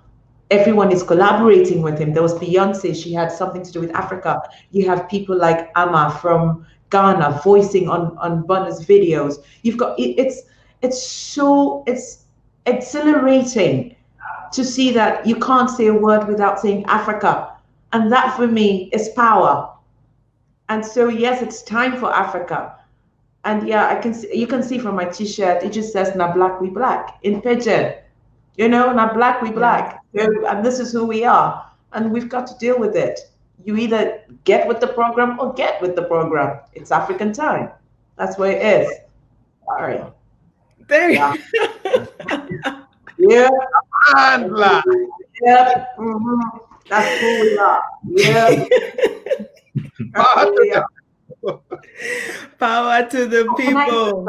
everyone is collaborating with him. There was Beyonce, she had something to do with Africa. You have people like Ama from Ghana voicing on Burna's videos. You've got, it's exhilarating to see that you can't say a word without saying Africa. And that for me is power. And so, yes, it's time for Africa. And yeah, you can see from my t-shirt, it just says, "Na black, we black," in pidgin. "Na black, we black." And this is who we are. And we've got to deal with it. You either get with the program or get with the program. It's African time. That's what it is. Sorry. There you go. Yeah. Yeah. Mm-hmm. That's who we are. Yeah. Power to the people.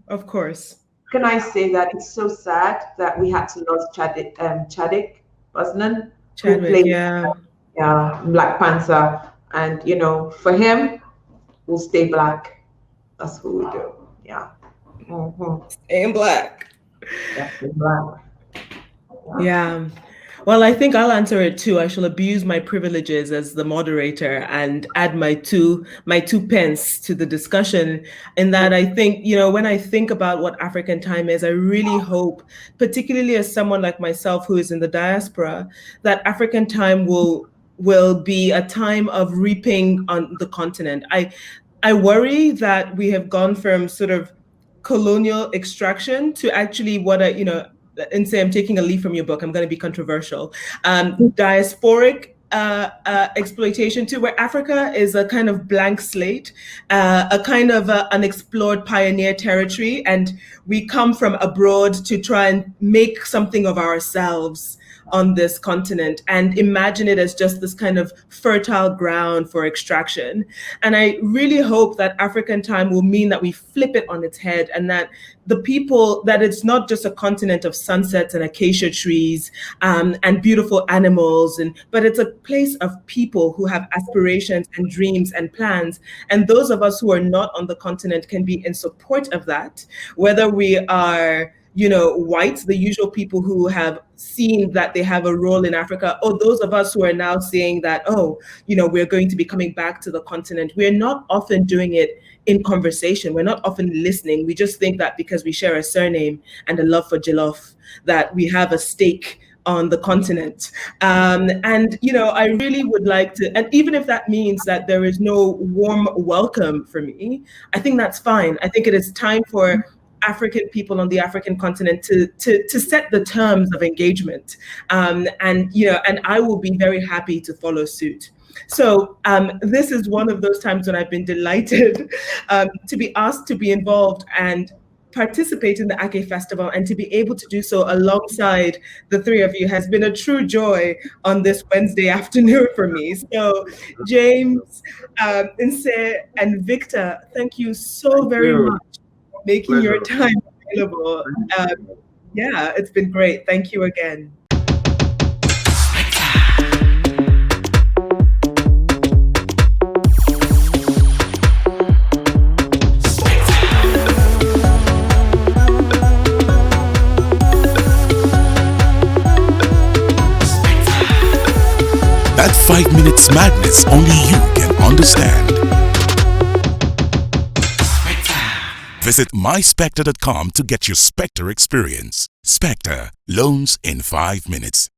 Of course. Can I say that it's so sad that we had to lose Chadwick Boseman, who played Black Panther, and for him, we'll stay black. That's who we do. Yeah. Mm-hmm. Staying black. Yeah, stay black. Yeah. Well, I think I'll answer it too. I shall abuse my privileges as the moderator and add my two pence to the discussion. In that, I think, when I think about what African time is, I really hope, particularly as someone like myself who is in the diaspora, that African time will be a time of reaping on the continent. I worry that we have gone from sort of colonial extraction to actually what and say I'm taking a leaf from your book. I'm going to be controversial. Diasporic exploitation too, where Africa is a kind of blank slate, a kind of unexplored pioneer territory, and we come from abroad to try and make something of ourselves on this continent and imagine it as just this kind of fertile ground for extraction. And I really hope that African time will mean that we flip it on its head, and that the people, that it's not just a continent of sunsets and acacia trees and beautiful animals, but it's a place of people who have aspirations and dreams and plans. And those of us who are not on the continent can be in support of that, whether we are white, the usual people who have seen that they have a role in Africa, or those of us who are now saying that, we're going to be coming back to the continent. We're not often doing it in conversation. We're not often listening. We just think that because we share a surname and a love for jollof, that we have a stake on the continent. I really would like to, and even if that means that there is no warm welcome for me, I think that's fine. I think it is time for African people on the African continent to set the terms of engagement, and I will be very happy to follow suit. So this is one of those times when I've been delighted to be asked to be involved and participate in the Ake Festival, and to be able to do so alongside the three of you has been a true joy on this Wednesday afternoon for me. So James, Nse, and Victor, thank you so very much for making your time available. Yeah, it's been great. Thank you again. That 5 minutes madness only you can understand. Visit myspectre.com to get your Spectre experience. Spectre, loans in 5 minutes.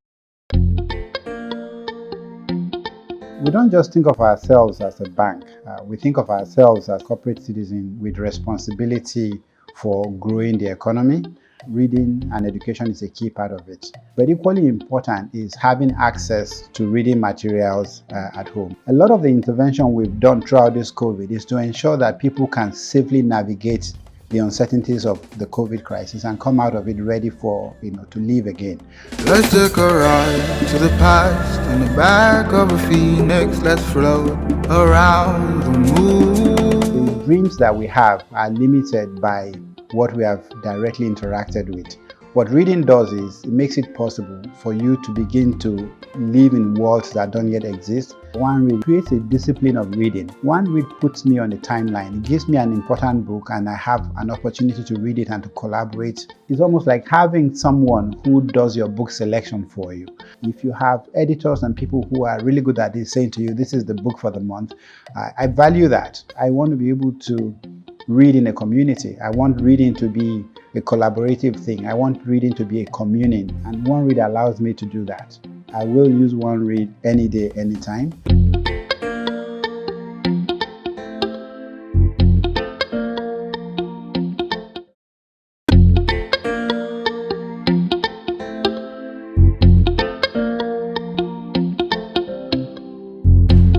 We don't just think of ourselves as a bank. We think of ourselves as corporate citizens with responsibility for growing the economy. Reading and education is a key part of it. But equally important is having access to reading materials at home. A lot of the intervention we've done throughout this COVID is to ensure that people can safely navigate the uncertainties of the COVID crisis and come out of it ready for, to live again. Let's take a ride to the past in the back of a phoenix. Let's float around the moon. The dreams that we have are limited by what we have directly interacted with. What reading does is it makes it possible for you to begin to live in worlds that don't yet exist. One read creates a discipline of reading. One read puts me on the timeline. It gives me an important book and I have an opportunity to read it and to collaborate. It's almost like having someone who does your book selection for you. If you have editors and people who are really good at this saying to you, this is the book for the month, I value that. I want to be able to read in a community. I want reading to be a collaborative thing. I want reading to be a communing, and One Read allows me to do that. I will use One Read any day, anytime.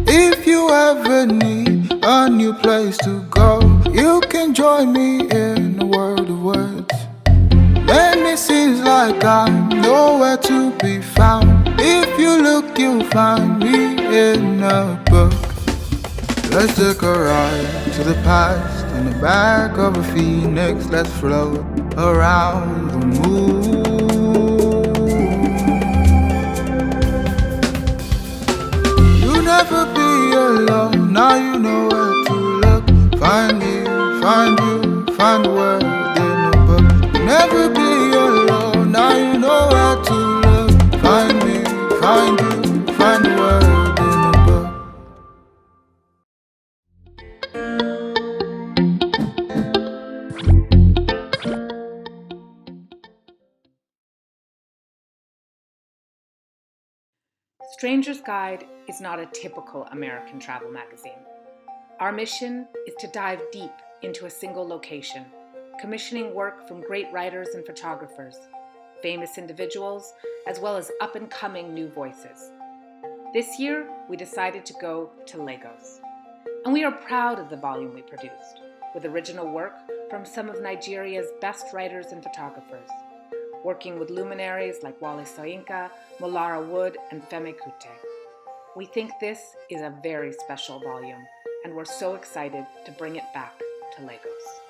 If you ever need a new place to go, you can join me in a world of words. When it seems like I'm nowhere to be found, if you look, you'll find me in a book. Let's take a ride to the past in the back of a phoenix. Let's float around the moon. You'll never be alone, now you know where to look. Find me, find you, find the word in a book. You'll never be alone, now you know where to look. Find me, find you, find the word in a book. Stranger's Guide is not a typical American travel magazine. Our mission is to dive deep into a single location, commissioning work from great writers and photographers, famous individuals, as well as up-and-coming new voices. This year, we decided to go to Lagos. And we are proud of the volume we produced, with original work from some of Nigeria's best writers and photographers, working with luminaries like Wale Soyinka, Molara Wood, and Femi Kuti. We think this is a very special volume, and we're so excited to bring it back to Lagos.